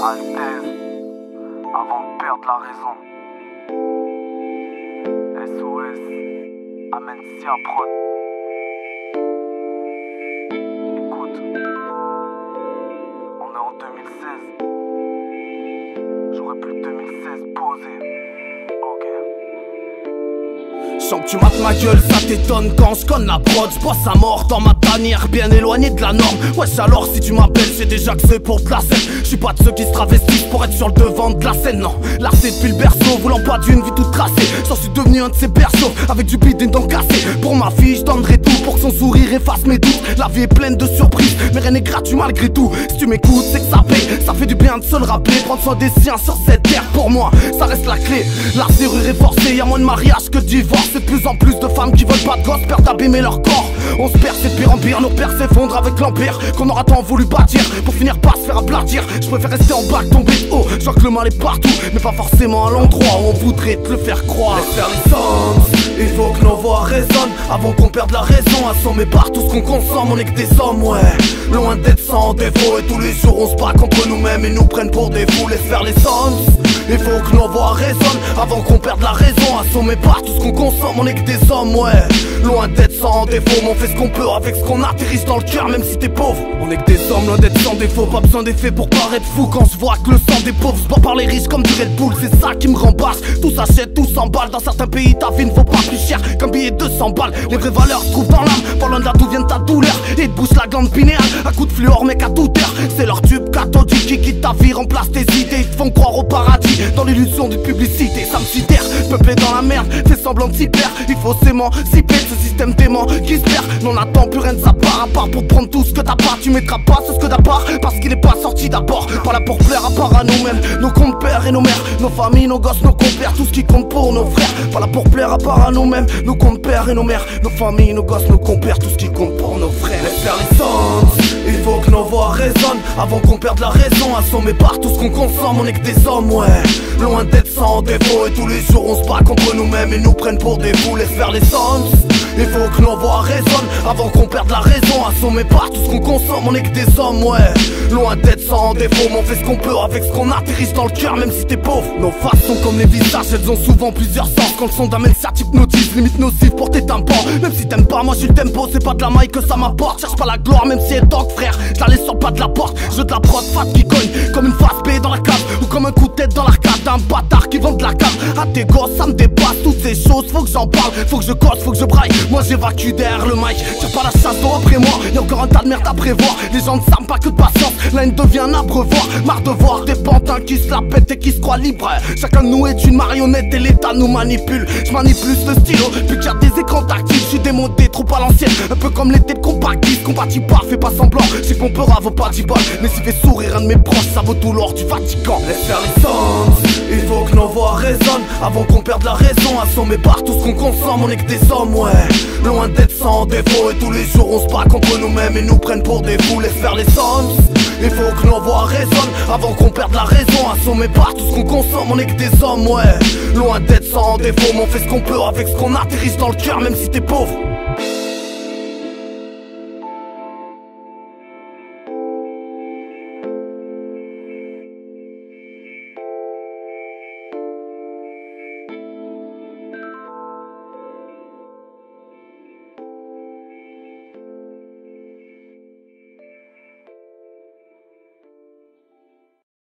Altesse, avant de perdre la raison. SOS, Amencia Prod. Écoute, on est en 2016. J'aurais plus de 2016 posé. Ok. Sens que tu mates ma gueule, ça t'étonne quand je conne la prod. J'bosse à mort dans ma tanière, bien éloigné de la norme. Wesh alors si tu m'appelles, c'est déjà que c'est pour de la scène. J'suis pas de ceux qui se travestissent pour être sur le devant de la scène, non. Lassé depuis le berceau, voulant pas d'une vie toute tracée. J'en suis devenu un de ces berceaux, avec du bide et une dent cassée. Pour ma fille, j'donnerai tout pour que son sourire efface mes doutes. La vie est pleine de surprises, mais rien n'est gratuit malgré tout. Si tu m'écoutes, c'est que ça paye, ça fait du bien de se le rappeler. Prendre soin des siens sur cette terre, pour moi, ça reste la clé. La serrure est forcée, y'a moins de mariage que de divorce. C'est de plus en plus de femmes qui veulent pas de gosses, perdent d'abîmer leur corps. On se perd, c'est pire en pire, nos pères s'effondrent avec l'empire qu'on aura tant voulu bâtir, pour finir par se faire aplatir. Je préfère rester en bas que tomber de haut. Je vois que le mal est partout, mais pas forcément à l'endroit où on voudrait te le faire croire. Laisse faire les sens, il faut que nos voix résonnent avant qu'on perde la raison. Assommé par tout ce qu'on consomme, on est que des hommes, ouais. Loin d'être sans défaut, et tous les jours on se bat contre nous-mêmes. Ils nous prennent pour des fous, laisse faire les sens. Il faut que nos voix résonnent avant qu'on perde la raison. Assommé par tout ce qu'on consomme, on est que des hommes, ouais. Loin d'être sans défaut, mais on fait ce qu'on peut avec ce qu'on atterrisse dans le cœur, même si t'es pauvre. On est que des hommes, loin d'être sans défaut. Pas besoin d'effets pour paraître fou quand je vois que le sang des pauvres se bat par les riches comme du Red Bull. C'est ça qui me rembasse, tout s'achète, tout s'emballe. Dans certains pays ta vie ne vaut pas plus cher qu'un billet de 200 balles. Les vraies valeurs se trouvent dans l'âme, pas loin de là d'où vient ta douleur. Et te bouge la glande pinéale, à coup de fluor mec à toute heure. C'est leur tube cathodique qui quitte ta vie, remplace tes idées. Ils te font croire au paradis, dans l'illusion d'une publicité. Ça me sidère, peuplé dans la merde, fais semblant de s'y perdre. Il faut s'émanciper de ce système dément qui se perd. Non, on n'attend plus rien de sa part, à part pour prendre tout ce que t'as pas. Tu mettras pas ce que t'as pas, parce qu'il est pas sorti d'abord. Pas là pour plaire à part à nous-mêmes, nos comptes pères et nos mères, nos familles, nos gosses, nos compères, tout ce qui compte pour nos frères. Pas là pour plaire à part à nous-mêmes, nos comptes pères et nos mères, nos familles, nos gosses, nos compères, tout ce qui compte pour nos frères. Laisse faire les sens, il faut que nos voix résonnent avant qu'on perde la raison. Assommé par tout ce qu'on consomme, on est que des hommes, ouais. Loin d'être sans défaut, et tous les jours on se bat contre nous-mêmes. Ils nous prennent pour des fous, laisse faire les sens. Il faut que nos voix résonnent avant qu'on perde la raison. Assommé par tout ce qu'on consomme, on est que des hommes, ouais. Loin d'être sans défaut, mais on fait ce qu'on peut avec ce qu'on atterrisse dans le cœur, même si t'es pauvre. Nos faces sont comme les visages, elles ont souvent plusieurs sens. Quand le son d'amène ça hypnotise, limite nocif pour tes tympans. Même si t'aimes pas, moi je suis le tempo, c'est pas de la maille que ça m'apporte. Cherche pas la gloire, même si elle tank, frère. Je la laisse sur pas de la porte, je de la prod fat qui cogne comme une face B dans la cave, ou comme un coup de tête dans l'arcade d'un bâtard qui vend de la cave. À tes gosses, ça me dépasse, toutes ces choses, faut que j'en parle. Faut que je colle, faut que je braille, moi j'évacue derrière le mic. Tire pas la chasse d'eau après moi, y'a encore un tas de merde à prévoir. Les gens ne savent pas que de patience, la haine devient un abreuvoir. Marre de voir des pantins qui se la pètent et qui se croient libres. Chacun de nous est une marionnette et l'état nous manipule. Je manipule le stylo, puis qu'il y a des écrans tactiles. Je suis démodé, trop à l'ancienne, un peu comme l'été de compactif. Compatis pas, fais pas semblant, j'ai que mon peur vaut pas 10 balles. Mais si fait sourire un de mes proches, ça vaut tout l'or du Vatican. Laisse faire les sens, il faut que nos voix résonnent avant qu'on perde la raison. Assommé par tout ce qu'on consomme, on est que des hommes, ouais. Loin d'être sans défaut, et tous les jours on se bat contre nous-mêmes. Ils nous prennent pour des fous, laisse faire les sens. Il faut que nos voix résonnent avant qu'on perde la raison. Assommé par tout ce qu'on consomme, on est que des hommes, ouais. Loin d'être sans défaut, mais on fait ce qu'on peut avec ce qu'on atterrisse dans le cœur, même si t'es pauvre.